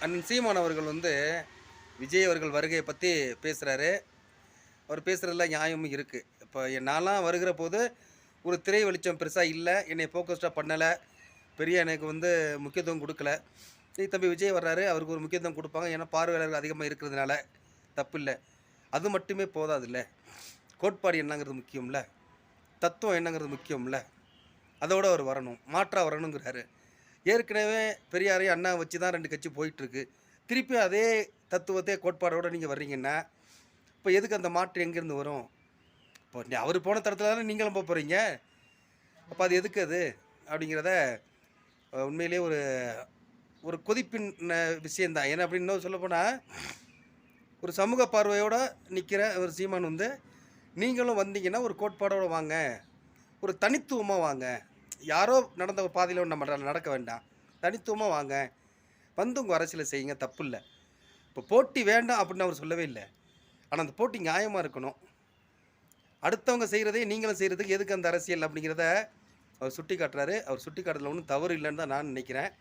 அண்ணன் சீமான் அவர்கள் விஜய் அவர்கள் வருகையை பற்றி பேசுகிறாரு. அவர் பேசுகிறதுல நியாயமும் இருக்குது. இப்போ நான்லாம் வருகிற போது ஒரு திரை வெளிச்சம் பெருசாக இல்லை, என்னை ஃபோக்கஸ்டாக பண்ணலை, பெரிய எனக்கு முக்கியத்துவம் கொடுக்கல. தம்பி விஜய் வர்றாரு, அவருக்கு ஒரு முக்கியத்துவம் கொடுப்பாங்க. ஏன்னா பார்வையாளர்கள் அதிகமாக இருக்கிறதுனால தப்பு இல்லை. அது மட்டுமே போதாதுல்ல, கோட்பாடு என்னங்கிறது முக்கியம்ல, தத்துவம் என்னங்கிறது முக்கியம்ல, அதோடு அவர் வரணும், மாற்றாக வரணுங்கிறாரு. ஏற்கனவே பெரியாரையும் அண்ணா வச்சு தான் 2 கட்சி போயிட்டுருக்கு. திருப்பி அதே தத்துவத்தை கோட்பாடோடு நீங்கள் வர்றீங்கன்னா, இப்போ எதுக்கு அந்த மாற்று எங்கேருந்து வரும்? இப்போ அவர் போன தடத்துல தானே நீங்களும் போகிறீங்க. அப்போ அது எதுக்கு அது அப்படிங்கிறத உண்மையிலேயே ஒரு ஒரு கொதிப்பின் விஷயந்தான். ஏன்னா அப்படின்னு இன்னும் சொல்லப்போனால், ஒரு சமூக பார்வையோடு நிற்கிற ஒரு சீமான் நீங்களும் வந்தீங்கன்னா ஒரு கோட்பாடோடு வாங்க, ஒரு தனித்துவமாக வாங்க. யாரோ நடந்த பாதையில் நம்ம நடக்க வேண்டாம், தனித்துவமாக வாங்க, உங்கள் அரசியலை செய்யுங்க, தப்பு இல்லை. இப்போ போட்டி வேண்டாம் அப்படின்னு அவர் சொல்லவே இல்லை. ஆனால் அந்த போட்டி நியாயமாக இருக்கணும். அடுத்தவங்க செய்கிறதே நீங்களும் செய்கிறதுக்கு எதுக்கு அந்த அரசியல் அப்படிங்கிறத அவர் சுட்டி காட்டுறாரு. அவர் சுட்டி காட்டுறதுல ஒன்றும் தவறு இல்லைன்னு தான் நான் நினைக்கிறேன்.